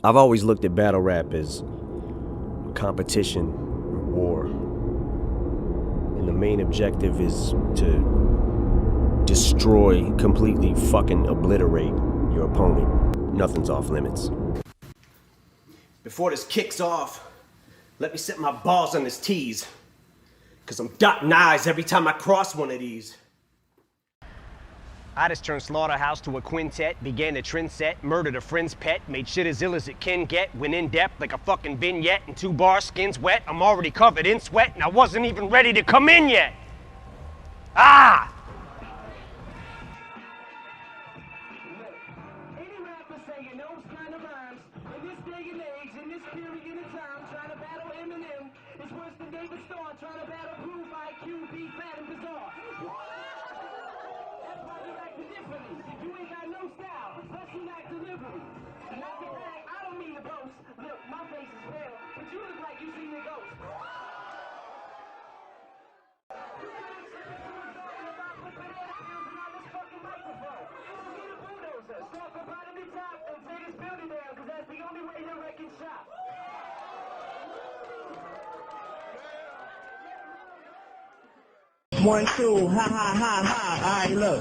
I've always looked at battle rap as competition, war. And the main objective is to destroy, completely fucking obliterate your opponent. Nothing's off limits. Before this kicks off, let me set my balls on this tees. Cause I'm dotting I's every time I cross one of these. I just turned Slaughterhouse to a quintet, began a trend set, murdered a friend's pet, made shit as ill as it can get, went in depth like a fucking vignette, and 2 bars, skin's wet, I'm already covered in sweat, and I wasn't even ready to come in yet. Ah! Any rapper saying those kind of rhymes, in this day and age, in this period of time, trying to battle Eminem is worse than David Starr, trying to battle Proof, IQ, be fat and bizarre. That's why you acting differently. You ain't got no style, plus you lack delivery. Not to brag, I don't mean to boast. Look, my face is pale, but you look like you seen a ghost. One, two, ha ha ha ha. Alright, look.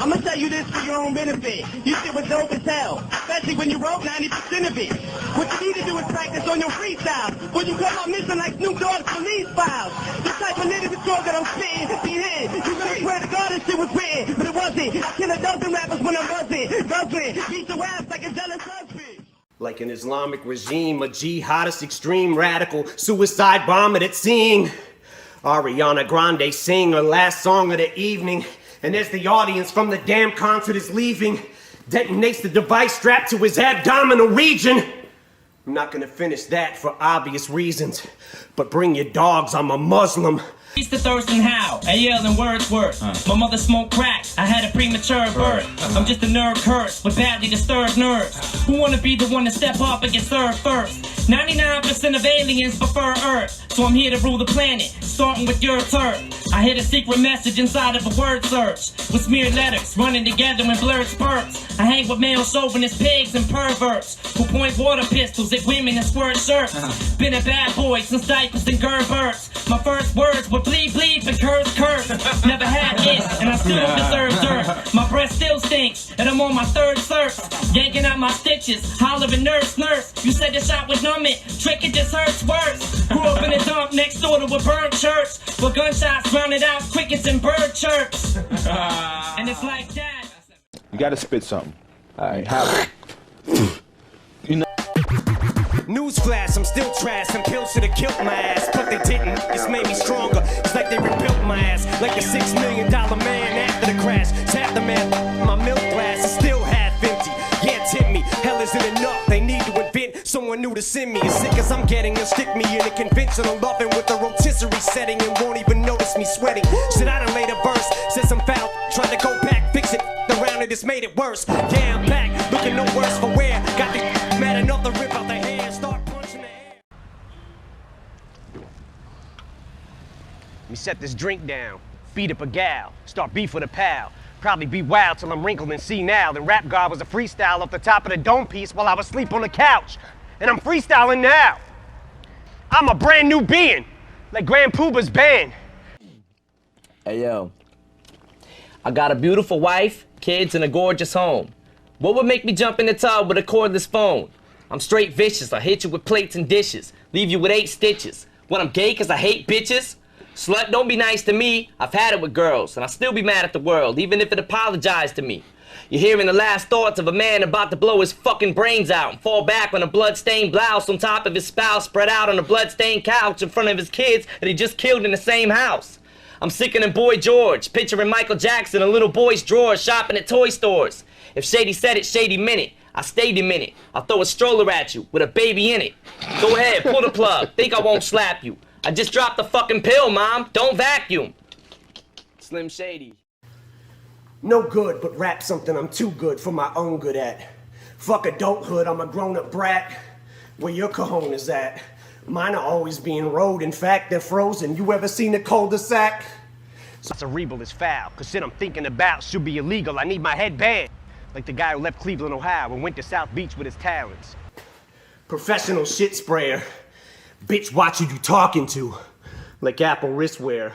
I'ma tell you this for your own benefit. You shit was dope as hell, especially when you wrote 90% of it. What you need to do is practice on your freestyle. When you come out missing like Snoop Dogg's police files. The type of lyrics that I'm spitting, be hit. You really swear to God this shit was written, but it wasn't. I kill a dozen rappers when I wasn't. Guzzling, beat your ass like a jealous husband. Like an Islamic regime, a jihadist extreme radical suicide bomber that's seeing Ariana Grande sing her last song of the evening, and as the audience from the damn concert is leaving, detonates the device strapped to his abdominal region. I'm not gonna finish that for obvious reasons, but bring your dogs, I'm a Muslim. It's the thirst and how, A.L. and Wordsworth. My mother smoked crack, I had a premature birth. I'm just a nerve curse with badly disturbed nerves. Who wanna be the one to step up and get served first? 99% of aliens prefer Earth, so I'm here to rule the planet, starting with your turf. I hid a secret message inside of a word search, with smeared letters running together in blurred spurts. I hang with male chauvinist pigs and perverts, who point water pistols at women and squirt shirts. Been a bad boy since diapers and Gerberts. My first words were bleep bleep and curse. Never had this, and I still don't deserve dirt. My breath still stinks, and I'm on my 3rd surf. Yanking out my stitches, hollering nurse. You said the shot would numb it, trick it just hurts worse. Grew up in a dump next door to a burnt church, where gunshots drowned out crickets and bird chirps. And it's like that. You gotta spit something. Alright, how? You know. Newsflash, I'm still trash, and pills should've killed my ass, but they didn't, it's made me stronger. It's like they rebuilt my ass, like a $6 million man after the crash. Tap the man, my milk glass is still half empty. Yeah, tip me, hell isn't enough, they need to invent someone new to send me. As sick as I'm getting, they'll stick me in a conventional loving with a rotisserie setting and won't even notice me sweating. Shit, I done laid a verse, said some foul, tried to go back, fix it, around it, it's made it worse. Yeah, I'm back, looking no worse for wear. Got the mad enough to rip out the hair and start punching the air. Let me set this drink down, beat up a gal, start beef with a pal. Probably be wild till I'm wrinkled and senile. Then Rap God was a freestyle off the top of the dome piece while I was asleep on the couch. And I'm freestyling now. I'm a brand new being, like Grand Pooba's band. Hey yo, I got a beautiful wife, kids, and a gorgeous home. What would make me jump in the tub with a cordless phone? I'm straight vicious, I hit you with plates and dishes, leave you with 8 stitches. What, I'm gay cause I hate bitches? Slut, don't be nice to me. I've had it with girls, and I'll still be mad at the world, even if it apologized to me. You're hearing the last thoughts of a man about to blow his fucking brains out and fall back on a blood-stained blouse on top of his spouse spread out on a blood-stained couch in front of his kids that he just killed in the same house. I'm sicker than Boy George, picturing Michael Jackson in a little boy's drawer shopping at toy stores. If Shady said it, Shady meant it. I stayed a minute. I'll throw a stroller at you with a baby in it. Go ahead, pull the plug. Think I won't slap you. I just dropped the fucking pill, Mom. Don't vacuum. Slim Shady. No good, but rap something I'm too good for my own good at. Fuck adulthood, I'm a grown-up brat. Where your cojones at? Mine are always being rode. In fact, they're frozen. You ever seen a cul-de-sac? So cerebral is foul, cause shit I'm thinking about should be illegal. I need my head banned. Like the guy who left Cleveland, Ohio and went to South Beach with his talents. Professional shit sprayer. Bitch, watch who you talking to. Like Apple wristwear.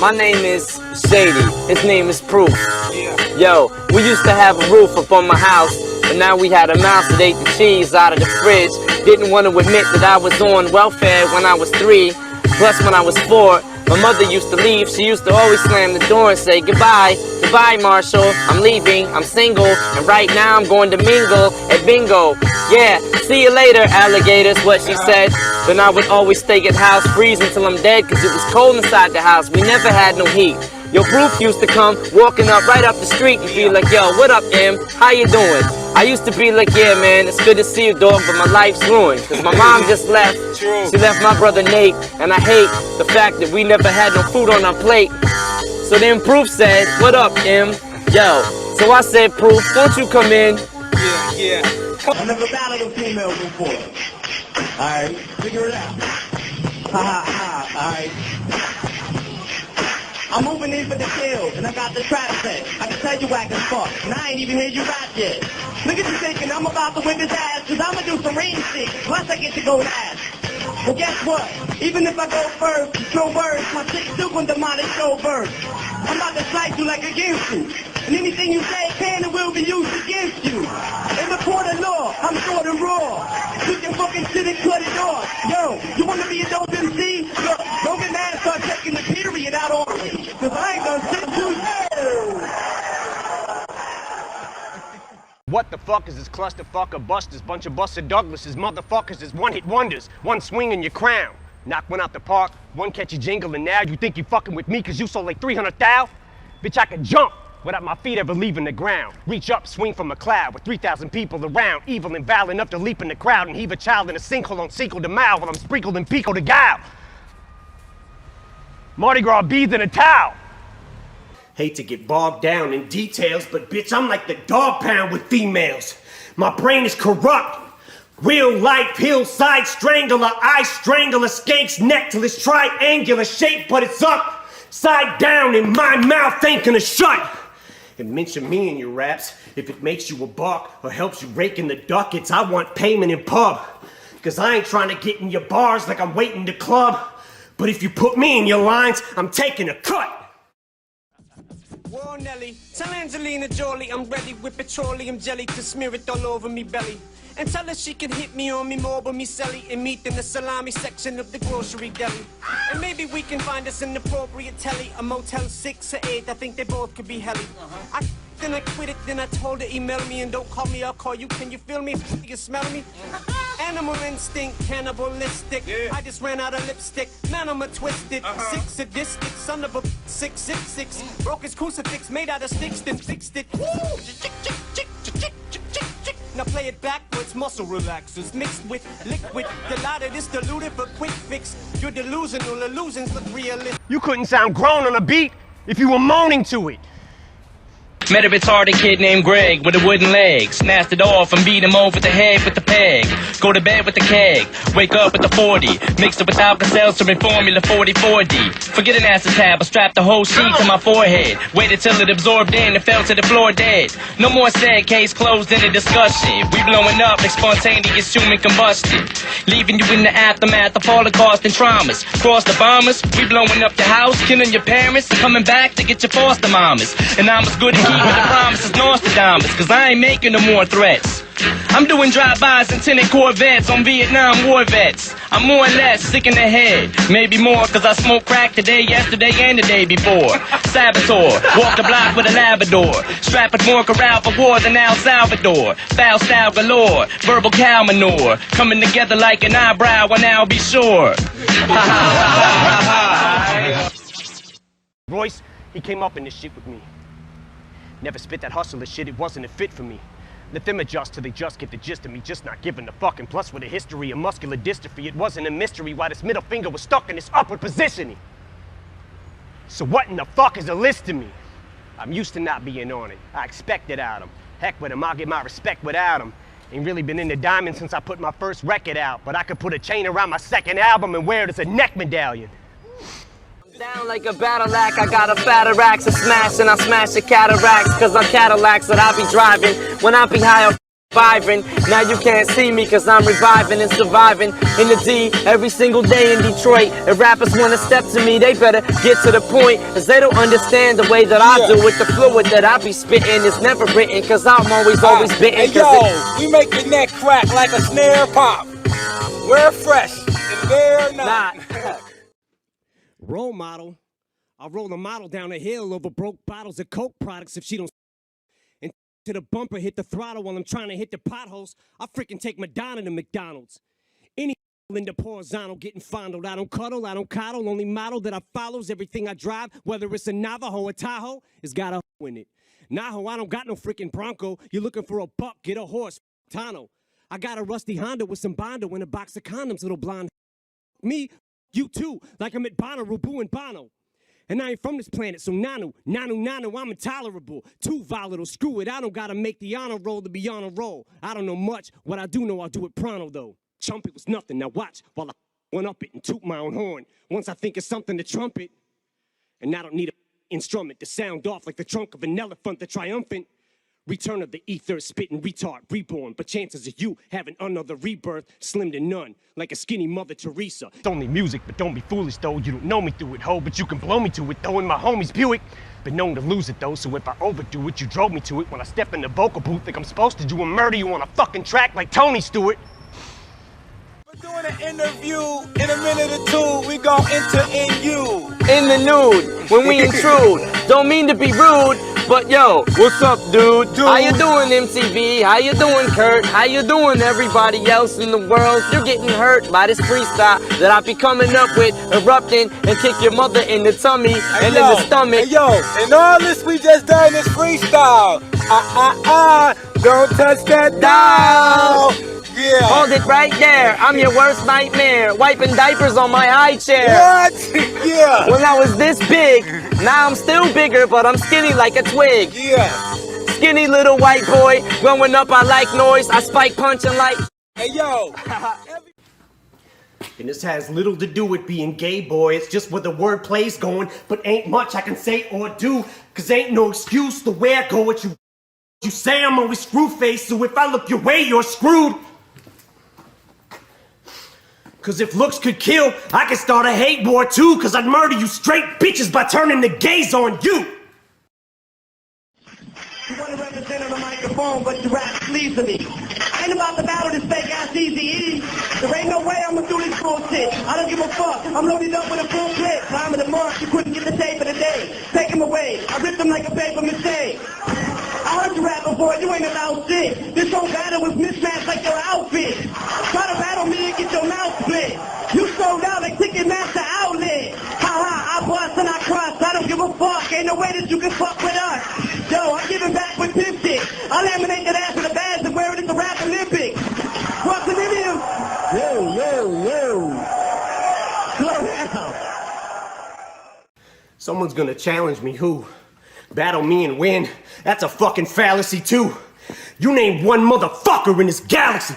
My name is Shady, his name is Proof. Yo, we used to have a roof up on my house, but now we had a mouse that ate the cheese out of the fridge. Didn't want to admit that I was on welfare when I was 3, plus when I was 4. My mother used to leave, she used to always slam the door and say, goodbye, goodbye Marshall, I'm leaving, I'm single, and right now I'm going to mingle at bingo. Yeah, see you later alligators, what she said. Then I would always stay at house freezing till I'm dead, cause it was cold inside the house, we never had no heat. Yo, Proof used to come walking up right up the street and be like, yo, what up, Em? How you doing? I used to be like, yeah, man, it's good to see you, dog, but my life's ruined. Cause my mom just left. She left my brother Nate, and I hate the fact that we never had no food on our plate. So then Proof said, what up, Em? Yo, so I said, Proof, won't you come in? I never battled a female before. Alright, figure it out. Ha ha ha, alright. I'm moving in for the kill, and I got the trap set. I can tell you whack as fuck, and I ain't even hear you rap yet. Look at you thinking I'm about to whip his ass, cause I'ma do some rain shit, plus I get to go last. Well, guess what? Even if I go first, no words, my chick still gonna demolish show birds. I'm about to slice you like a ginshu, and anything you say can and will be used against you. In the court of law, I'm short and raw. You can fucking sit and cut it off. Yo, you wanna be a dope MC? Look, don't get mad and start taking the period out on me, cause I ain't gonna sit you. What the fuck is this clusterfuck of busters? Bunch of Buster Douglases, motherfuckers is one-hit wonders. One swing in your crown. Knock one out the park, one catchy jingle, and now you think you fucking with me cause you sold like 300 thou? Bitch, I can jump without my feet ever leaving the ground. Reach up, swing from a cloud with 3,000 people around. Evil and vile enough to leap in the crowd and heave a child in a sinkhole on Cinco de Mayo while I'm sprinkled in Pico de Gallo. Mardi Gras beads in a towel. Hate to get bogged down in details, but bitch, I'm like the dog pound with females. My brain is corrupt. Real life hillside strangler, I strangle a skank's neck till it's triangular shape, but it's upside down and my mouth ain't gonna shut. And mention me in your raps if it makes you a buck or helps you rake in the ducats. I want payment in pub, cause I ain't trying to get in your bars like I'm waiting to club. But if you put me in your lines, I'm taking a cut. Whoa, Nelly, tell Angelina Jolie I'm ready with petroleum jelly to smear it all over me belly. And tell her she can hit me on me more but me selly and meet in the salami section of the grocery deli. And maybe we can find us an appropriate telly, a Motel 6 or 8, I think they both could be helly. Then I quit it, then I told her email me and don't call me, I'll call you, can you feel me? You smell me? Animal instinct, cannibalistic. I just ran out of lipstick, man I'm a twisted. Sick sadistic, son of a 666. Broke his crucifix made out of sticks, then fixed it. Now play it backwards, muscle relaxers mixed with liquid. Delighted it's diluted for quick fix. You're delusional, illusions look realistic. You couldn't sound grown on a beat if you were moaning to it. Met a retarded kid named Greg with a wooden leg. Snatched it off and beat him over the head with the peg. Go to bed with the keg, wake up with the 40. Mixed it with Alka-Seltzer and Formula 44D. Forget an acetab, I strapped the whole sheet to my forehead. Waited till it absorbed in and fell to the floor dead. No more said, case closed in a discussion. We blowing up like spontaneous human combustion. Leaving you in the aftermath of Holocaust and traumas. Cross the bombers, we blowing up your house, killing your parents, and coming back to get your foster mamas. And I'm as good as keeping the promises Nostradamus, cause I ain't making no more threats. I'm doing drive-bys and tinted Corvettes on Vietnam war vets. I'm more or less sick in the head, maybe more cause I smoked crack today, yesterday, and the day before. Saboteur, walk the block with a Labrador. Strapping more corral for war than El Salvador. Foul style galore, verbal cow manure. Coming together like an eyebrow, and I'll be sure. Royce, he came up in this shit with me. Never spit that hustler shit, it wasn't a fit for me. Let them adjust till they just get the gist of me, just not giving a fuck. And plus with a history of muscular dystrophy, it wasn't a mystery why this middle finger was stuck in this upward positioning. So what in the fuck is a list to me? I'm used to not being on it. I expect it out of him. Heck with him, I'll get my respect without him. Ain't really been into diamonds since I put my first record out, but I could put a chain around my second album and wear it as a neck medallion. Down like a battle act, I got a fatter axe to smash, and I smash the cataracts, cause I'm Cadillacs that I be driving when I be high on vibing. Now you can't see me cause I'm reviving and surviving in the D every single day in Detroit. If rappers wanna step to me, they better get to the point, cause they don't understand the way that I do it. The fluid that I be spitting is never written, cause I'm always bitten. Hey yo, we make your neck crack like a snare pop. We're fresh and they're not. Role model. I'll roll a model down a hill over broke bottles of Coke products if she don't. And to the bumper, hit the throttle while I'm trying to hit the potholes. I'll freaking take Madonna to McDonald's. Any in the horizontal getting fondled. I don't cuddle, I don't coddle. Only model that I follows everything I drive, whether it's a Navajo or Tahoe, has got a in it. Naho, I don't got no freaking Bronco. You're looking for a buck, get a horse, Tano. I got a rusty Honda with some Bondo and a box of condoms, little blonde. Me, you too, like I'm at Bonnaroo, Boo and Bono. And I ain't from this planet, so Nanu, I'm intolerable. Too volatile, screw it, I don't gotta make the honor roll to be on a roll. I don't know much, what I do know, I'll do it pronto though. Trumpet was nothing, now watch while I went up it and toot my own horn. Once I think it's something to trumpet, and I don't need an instrument to sound off like the trunk of an elephant, the triumphant. Return of the ether, spitting retard, reborn. But chances of you having another rebirth, slim to none, like a skinny Mother Teresa. It's only music, but don't be foolish though. You don't know me through it, ho, but you can blow me to it though. In my homie's Buick, been known to lose it though. So if I overdo it, you drove me to it. When I step in the vocal booth, think I'm supposed to do and murder you on a fucking track like Tony Stewart. We're doing an interview in a minute or two. We gon' enter in you. In the nude, when we intrude. Don't mean to be rude, but yo, what's up, dude? How you doing, MTV? How you doing, Kurt? How you doing, everybody else in the world? You're getting hurt by this freestyle that I be coming up with, erupting and kick your mother in the tummy and in the stomach. Hey yo, and all this we just done is freestyle. Don't touch that dial. Yeah. Hold it right there. I'm your worst nightmare. Wiping diapers on my high chair. What? Yeah. When I was this big, now I'm still bigger, but I'm skinny like a twig. Yeah. Skinny little white boy. Growing up, I like noise. I spike punching like. Hey yo. And this has little to do with being gay, boy. It's just where the wordplay's going, but ain't much I can say or do, cause ain't no excuse the way I go with you. You say I'm always screw-faced, so if I look your way, you're screwed. Cause if looks could kill, I could start a hate war too, cause I'd murder you straight bitches by turning the gays on you. You want to represent on the microphone, but you rap sleazily. I ain't about to battle this fake ass Easy. There ain't no way I'm gonna do this bullshit. I don't give a fuck. I'm loaded up with a full clip. Time of the month, you couldn't get the tape of the day. Take him away. I ripped him like a paper mistake. I heard you rap before, you ain't about shit. This whole battle was mismatched like your outfit. Try to battle me and get your mouth split. You sold out like Ticketmaster outlet. Ha ha, I bust and I crush. I don't give a fuck. Ain't no way that you can fuck with us. Yo, I'm giving back with pimp shit. I laminate that ass with a badge and wear it at the rap Olympics. Cross the medium. Yo. Slow down. Someone's gonna challenge me, who? Battle me and win? That's a fucking fallacy too. You name one motherfucker in this galaxy.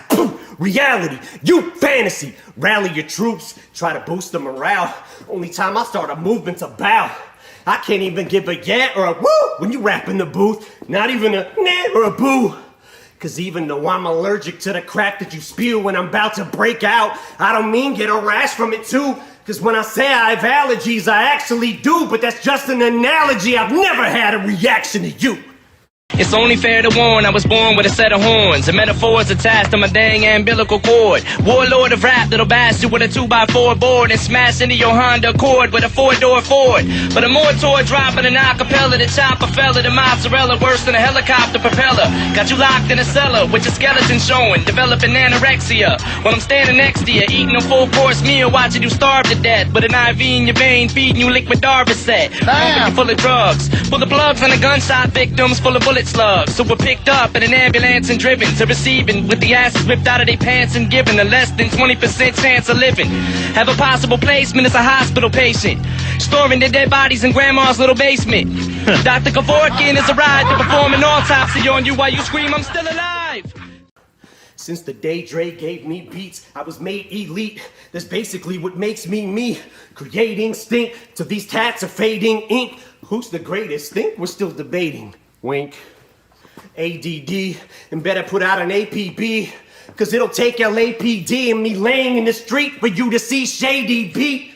Reality, you fantasy. Rally your troops, try to boost the morale. Only time I start a movement to bow. I can't even give a yeah or a woo when you rap in the booth. Not even a nah or a boo. Cause even though I'm allergic to the crap that you spew when I'm about to break out, I don't mean get a rash from it too. Cause when I say I have allergies, I actually do, but that's just an analogy. I've never had a reaction to you. It's only fair to warn, I was born with a set of horns and metaphors attached to my dang umbilical cord. Warlord of rap that'll bash you with a 2x4 board and smash into your Honda Accord with a 4-door Ford. But a mortar dropping an acapella, the chopper fella, the mozzarella worse than a helicopter propeller. Got you locked in a cellar with your skeleton showing, developing anorexia. While I'm standing next to you, eating a full course meal, watching you starve to death with an IV in your vein, feeding you liquid Darvocet. Pumping you full of drugs, full of plugs on the gunshot victims, full of bullets slugs. So we're picked up in an ambulance and driven to receiving with the asses ripped out of their pants and given a less than 20% chance of living. Have a possible placement as a hospital patient, storing their dead bodies in grandma's little basement. Dr. Kevorkian is a ride to perform an autopsy on you while you scream, I'm still alive. Since the day Dre gave me beats, I was made elite. That's basically what makes me me. Creating stink till these tats are fading ink. Who's the greatest? Think we're still debating. Wink. ADD, and better put out an APB. Cause it'll take LAPD and me laying in the street for you to see Shady beat.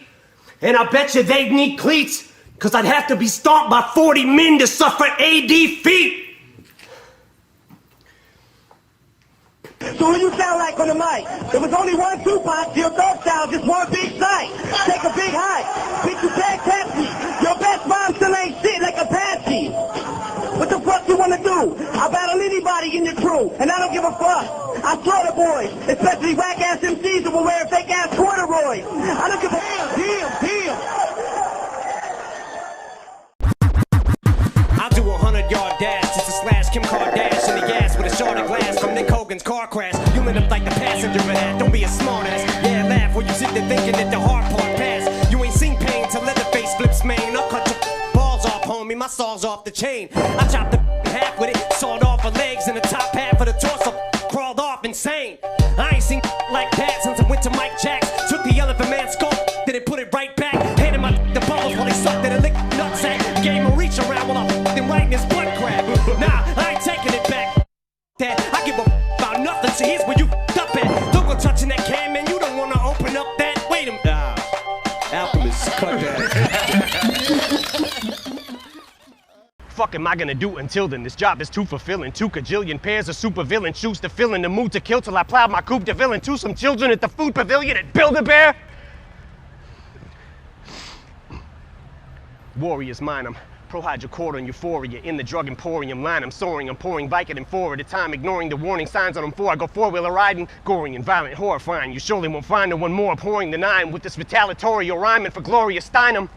And I bet you they'd need cleats. Cause I'd have to be stomped by 40 men to suffer AD feet. So who you sound like on the mic? There was only one Tupac, your third style, just one big sight. Take a big hike, bitch you tag taxi. Your best rhyme still ain't shit like Apache. What the fuck you wanna do? I'll battle anybody in your crew, and I don't give a fuck. I slaughter boys, especially whack-ass MCs who will wear fake-ass corduroys. I don't give a damn. I'll do a 100-yard dash just to slash Kim Kardashian in the ass with a shard of glass from Nick Hogan's car crash. You'll end up like the passenger of that. Don't be a smartass. Yeah, laugh while you sit there thinking that the hard part passed. You ain't seen pain till Leatherface flips main. I'll cut your balls off, homie. My saw's off the chain. I chopped the half with it, sawed off her legs and the top half of the torso. Crawled off insane. I ain't seen like that since I went to Mike Jacks. Took the Elephant Man skull, then it put it right back. Handed my the bubbles while they sucked it and licked nutsack. Gave him a reach around while I f***ing right in his butt crack. Nah, I ain't taking it back. That I give a about nothing. So here's where you f***ed up at. Don't go touching that can, man. You don't wanna open up that. Wait a minute. Alchemist, cut that. Fuck am I gonna do until then? This job is too fulfilling. 2 kajillion pairs of supervillain shoes to fill in the mood to kill till I plowed my coupe de ville into some children at the food pavilion at Build-A-Bear. Warriors mine, I'm pro-hydrocodone euphoria in the drug emporium line. I'm soaring, I'm pouring Vicodin 4 at a time, ignoring the warning signs on them 4. I go 4-wheeler riding, goring and violent, horrifying. You surely won't find no one more abhorring than I am with this retaliatory rhyming for Gloria Steinem.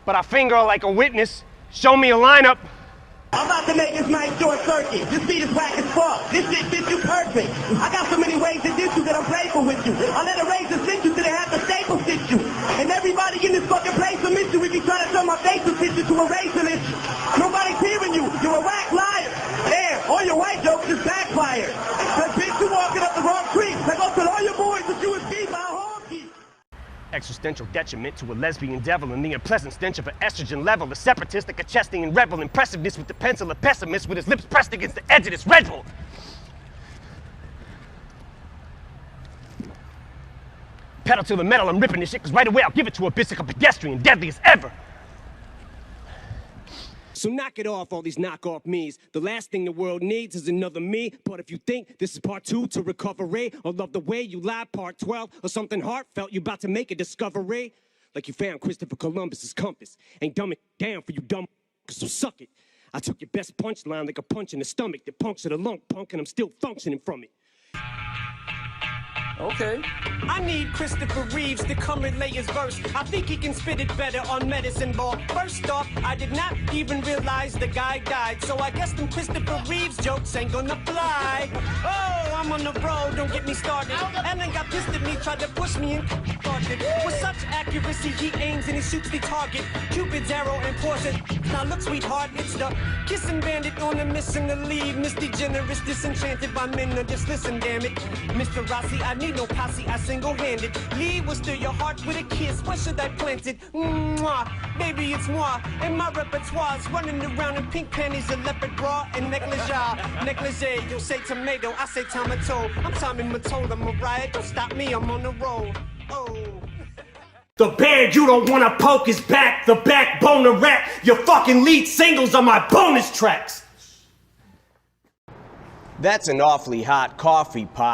But I finger like a witness. Show me a lineup. I'm about to make this night short circuit. This beat is whack as fuck. This shit fits you perfect. I got so many ways to diss you that I'm playful with you. I let a razor sit you till they have to staple stitch you. And everybody in this fucking place will miss you if you try to turn my face and stitch you to a racialist. Nobody's hearing you. You're a whack liar. There, all your white jokes just backfired. Cause bitch, you walking up the wrong creek. Like I'll tell all your boys that you was beat by a honky. Existential detriment to a lesbian devil and the unpleasant stench of an estrogen level. A separatist like a Chestian rebel. Impressiveness with the pencil, a pessimist with his lips pressed against the edge of this Red Bull. Pedal to the metal, I'm ripping this shit, cause right away I'll give it to a biscuit, a pedestrian, deadly as ever. So knock it off, all these knockoff me's. The last thing the world needs is another me. But if you think this is part 2 to recovery, or love the way you lie, part 12, or something heartfelt, you about to make a discovery. Like you found Christopher Columbus's compass. Ain't dumb it down for you dumb, so suck it. I took your best punchline like a punch in the stomach that punctured a lung punk, and I'm still functioning from it. Okay. I need Christopher Reeves to come and lay his verse. I think he can spit it better on medicine ball. First off, I did not even realize the guy died, so I guess them Christopher Reeves jokes ain't gonna fly. Oh, I'm on the road, don't get me started. Ellen got pissed at me, tried to push me and started. With such accuracy, he aims and he shoots the target. Cupid's arrow and poison. Now look, sweetheart, it's the kissing bandit on a mission to leave. Miss Degenerate, disenchanted by men. Now just listen, damn it. Mr. Rossi, I need no posse, I single-handed. Leave will steal your heart with a kiss. Where should I plant it? Mwah, baby, it's moi. And my repertoire's running around in pink panties, a leopard bra, and negligee. You'll say tomato, I say tomato. I'm Tommy Mottola, Mariah. Don't stop me, I'm on the road. Oh. The band you don't wanna poke is back. The backbone of rap. Your fucking lead singles are my bonus tracks. That's an awfully hot coffee pot.